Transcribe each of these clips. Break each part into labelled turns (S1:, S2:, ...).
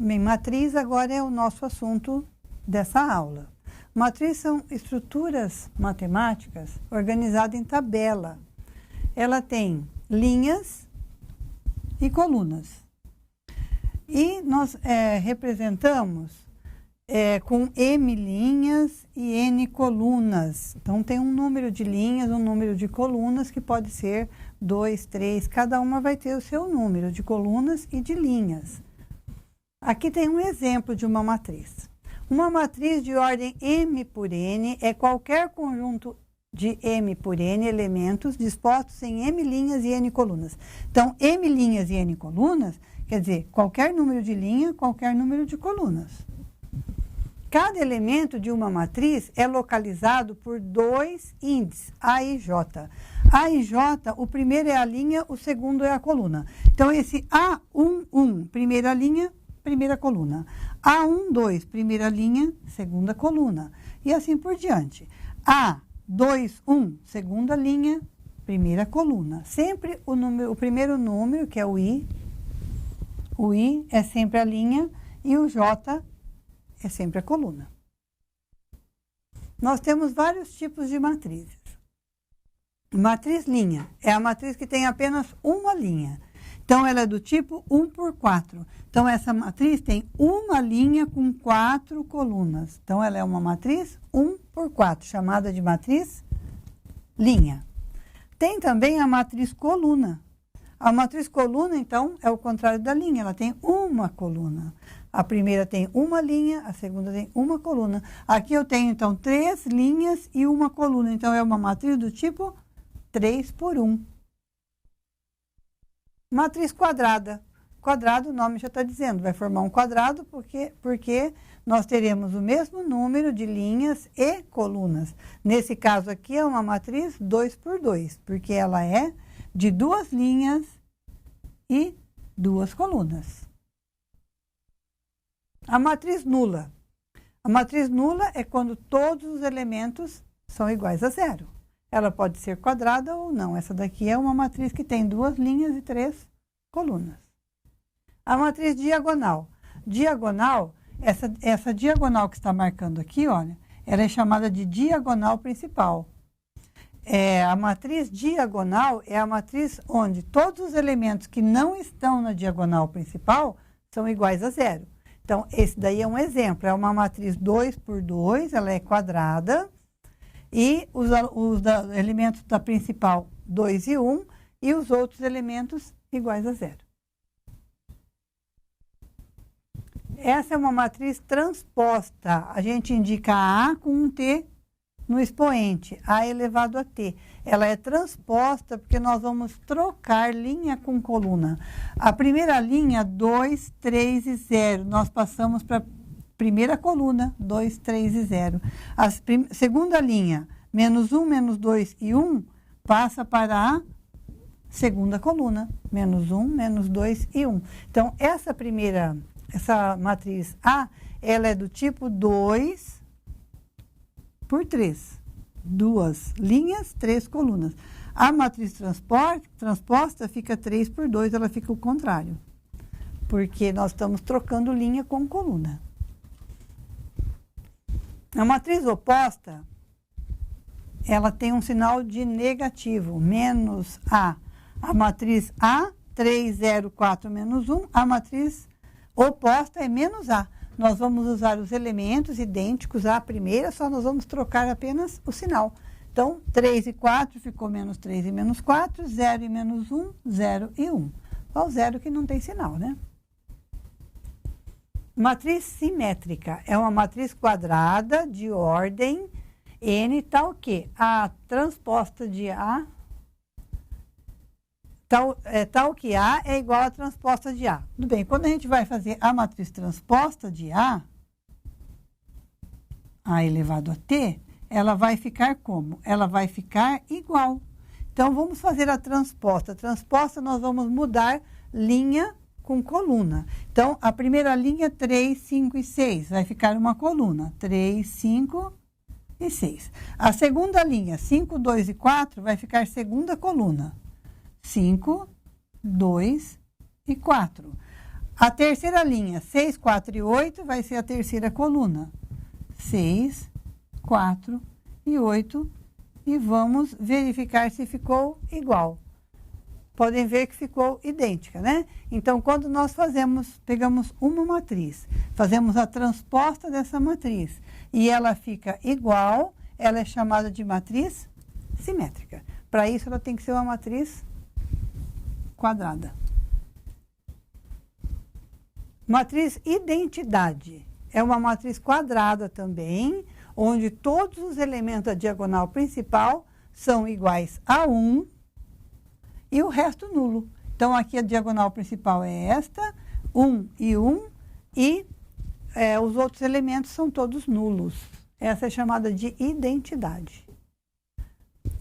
S1: Bem, matriz agora é o nosso assunto dessa aula. Matriz são estruturas matemáticas organizadas em tabela. Ela tem linhas e colunas. E nós representamos com M linhas e N colunas. Então, tem um número de linhas, um número de colunas, que pode ser 2, 3. Cada uma vai ter o seu número de colunas e de linhas. Aqui tem um exemplo de uma matriz. Uma matriz de ordem M por N é qualquer conjunto de M por N elementos dispostos em M linhas e N colunas. Então, M linhas e N colunas quer dizer qualquer número de linha, qualquer número de colunas. Cada elemento de uma matriz é localizado por dois índices, A e J. A e J, o primeiro é a linha, o segundo é a coluna. Então, esse A11, primeira linha, primeira coluna. A12, primeira linha, segunda coluna. E assim por diante. A21, segunda linha, primeira coluna. Sempre o primeiro número, que é o I é sempre a linha e o J é sempre a coluna. Nós temos vários tipos de matrizes. Matriz linha é a matriz que tem apenas uma linha. Então, ela é do tipo 1 por 4. Então, essa matriz tem uma linha com 4 colunas. Então, ela é uma matriz 1 por 4, chamada de matriz linha. Tem também a matriz coluna. A matriz coluna, então, é o contrário da linha. Ela tem uma coluna. A primeira tem uma linha, a segunda tem uma coluna. Aqui eu tenho, então, 3 linhas e uma coluna. Então, é uma matriz do tipo 3 por 1. Matriz quadrada. Quadrado, o nome já está dizendo, vai formar um quadrado porque nós teremos o mesmo número de linhas e colunas. Nesse caso aqui é uma matriz 2 por 2, porque ela é de 2 linhas e 2 colunas. A matriz nula. A matriz nula é quando todos os elementos são iguais a zero. Ela pode ser quadrada ou não. Essa daqui é uma matriz que tem 2 linhas e 3 colunas. A matriz diagonal. Diagonal, essa diagonal que está marcando aqui, olha, ela é chamada de diagonal principal. A matriz diagonal é a matriz onde todos os elementos que não estão na diagonal principal são iguais a zero. Então, esse daí é um exemplo. É uma matriz 2 por 2, ela é quadrada. E os elementos da principal 2 e 1 e os outros elementos iguais a zero. Essa é uma matriz transposta. A gente indica A com um T no expoente, A elevado a T. Ela é transposta porque nós vamos trocar linha com coluna. A primeira linha, 2, 3 e 0. Nós passamos para primeira coluna, 2, 3 e 0. A segunda linha, menos 1, menos 2 e 1, passa para a segunda coluna, menos 1, menos 2 e 1. Então, essa matriz A, ela é do tipo 2 por 3. 2 linhas, 3 colunas. A matriz transposta fica 3 por 2, ela fica o contrário. Porque nós estamos trocando linha com coluna. A matriz oposta, ela tem um sinal de negativo, menos A. A matriz A, 3, 0, 4, menos 1. A matriz oposta é menos A. Nós vamos usar os elementos idênticos à primeira, só nós vamos trocar apenas o sinal. Então, 3 e 4 ficou menos 3 e menos 4, 0 e menos 1, 0 e 1. Só o 0 que não tem sinal, né? Matriz simétrica é uma matriz quadrada de ordem N tal que a transposta de A, tal que A é igual à transposta de A. Tudo bem, quando a gente vai fazer a matriz transposta de A elevado a T, ela vai ficar como? Ela vai ficar igual. Então, vamos fazer a transposta. A transposta, nós vamos mudar linha com coluna. Então, a primeira linha, 3, 5 e 6, vai ficar uma coluna. 3, 5 e 6. A segunda linha, 5, 2 e 4, vai ficar segunda coluna. 5, 2 e 4. A terceira linha, 6, 4 e 8, vai ser a terceira coluna. 6, 4 e 8. E vamos verificar se ficou igual. Podem ver que ficou idêntica, né? Então, quando nós pegamos uma matriz, fazemos a transposta dessa matriz e ela fica igual, ela é chamada de matriz simétrica. Para isso, ela tem que ser uma matriz quadrada. Matriz identidade. É uma matriz quadrada também, onde todos os elementos da diagonal principal são iguais a 1 e o resto nulo. Então, aqui a diagonal principal é esta, 1 e 1, e os outros elementos são todos nulos. Essa é chamada de identidade.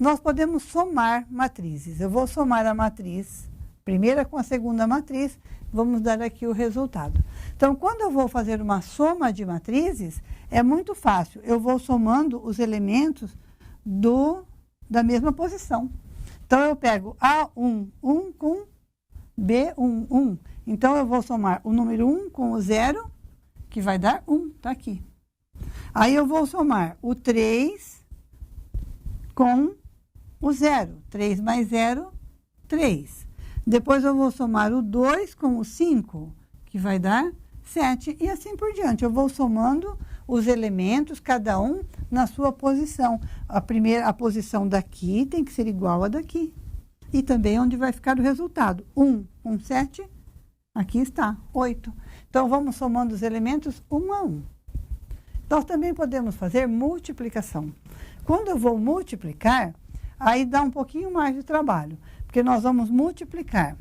S1: Nós podemos somar matrizes. Eu vou somar a matriz, primeira com a segunda matriz, vamos dar aqui o resultado. Então, quando eu vou fazer uma soma de matrizes, é muito fácil. Eu vou somando os elementos da mesma posição. Então, eu pego A1, 1 com B1, 1. Então, eu vou somar o número 1 com o 0, que vai dar 1, está aqui. Aí, eu vou somar o 3 com o 0. 3 mais 0, 3. Depois, eu vou somar o 2 com o 5, que vai dar 7. E assim por diante. Eu vou somando os elementos, cada um na sua posição. A posição daqui tem que ser igual a daqui. E também onde vai ficar o resultado. 1 com 7, aqui está, 8. Então, vamos somando os elementos um a um. Nós também podemos fazer multiplicação. Quando eu vou multiplicar, aí dá um pouquinho mais de trabalho, porque nós vamos multiplicar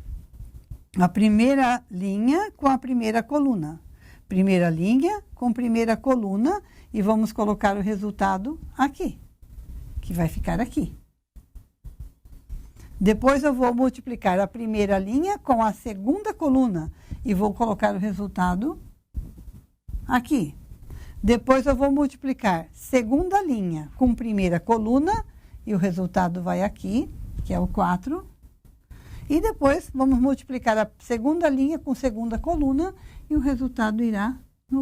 S1: a primeira linha com a primeira coluna. Primeira linha com primeira coluna e vamos colocar o resultado aqui, que vai ficar aqui. Depois eu vou multiplicar a primeira linha com a segunda coluna e vou colocar o resultado aqui. Depois eu vou multiplicar segunda linha com primeira coluna e o resultado vai aqui, que é o 4. E depois vamos multiplicar a segunda linha com segunda coluna e o resultado irá na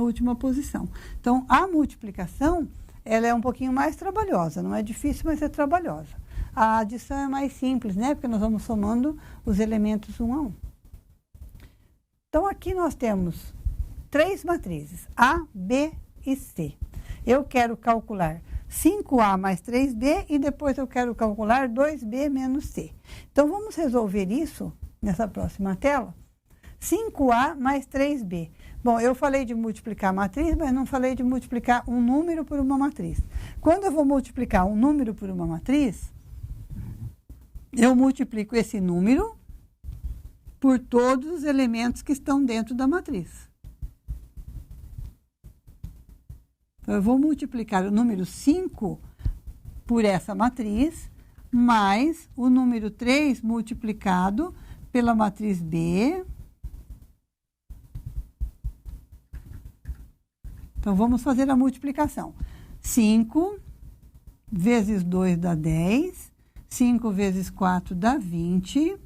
S1: última posição. Então, a multiplicação, ela é um pouquinho mais trabalhosa. Não é difícil, mas é trabalhosa. A adição é mais simples, né? Porque nós vamos somando os elementos um a um. Então, aqui nós temos 3 matrizes, A, B e C. Eu quero calcular 5A mais 3B e depois eu quero calcular 2B menos C. Então, vamos resolver isso nessa próxima tela. 5A mais 3B. Bom, eu falei de multiplicar a matriz, mas não falei de multiplicar um número por uma matriz. Quando eu vou multiplicar um número por uma matriz, eu multiplico esse número por todos os elementos que estão dentro da matriz. Então, eu vou multiplicar o número 5 por essa matriz, mais o número 3 multiplicado pela matriz B. Então, vamos fazer a multiplicação. 5 vezes 2 dá 10, 5 vezes 4 dá 20,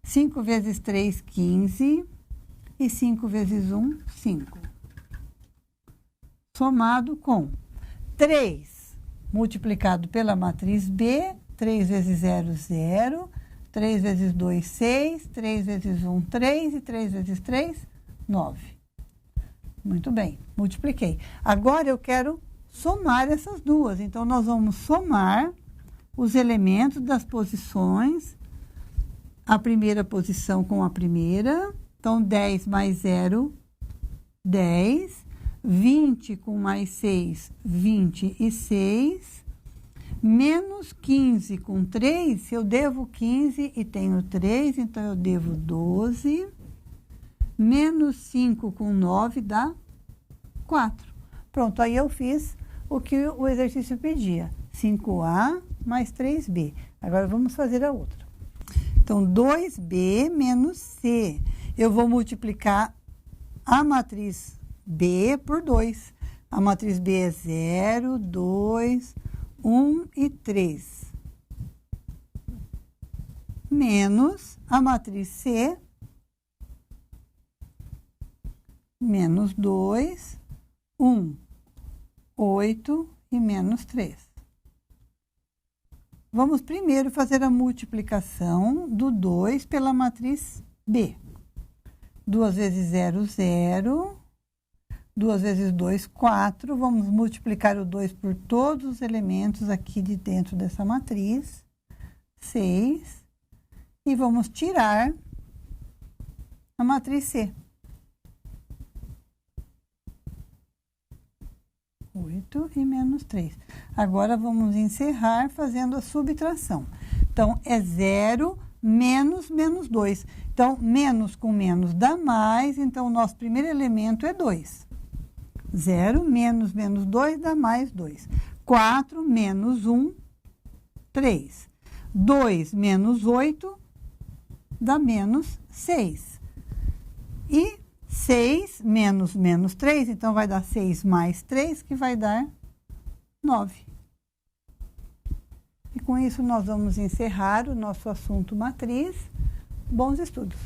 S1: 5 vezes 3, 15, e 5 vezes 1, 5. Somado com 3 multiplicado pela matriz B, 3 vezes 0, 0, 3 vezes 2, 6, 3 vezes 1, 3, e 3 vezes 3, 9. Muito bem, multipliquei. Agora eu quero somar essas duas. Então, nós vamos somar os elementos das posições, a primeira posição com a primeira. Então, 10 mais 0, 10. 20 com mais 6, 26. Menos 15 com 3, eu devo 15 e tenho 3, então eu devo 12. Menos 5 com 9 dá 4. Pronto, aí eu fiz o que o exercício pedia. 5A mais 3B. Agora, vamos fazer a outra. Então, 2B menos C. Eu vou multiplicar a matriz B por 2. A matriz B é 0, 2, 1 e 3. Menos a matriz C, menos 2, 1, 8 e menos 3. Vamos primeiro fazer a multiplicação do 2 pela matriz B. 2 vezes 0, 0. 2 vezes 2, 4. Vamos multiplicar o 2 por todos os elementos aqui de dentro dessa matriz. 6. E vamos tirar a matriz C. 8 e menos 3. Agora, vamos encerrar fazendo a subtração. Então, é 0 menos menos 2. Então, menos com menos dá mais. Então, o nosso primeiro elemento é 2. 0 menos menos 2 dá mais 2. 4 menos 1, 3. 2 menos 8 dá menos 6. E 6 menos menos 3, então vai dar 6 mais 3, que vai dar 9. E com isso nós vamos encerrar o nosso assunto matriz. Bons estudos!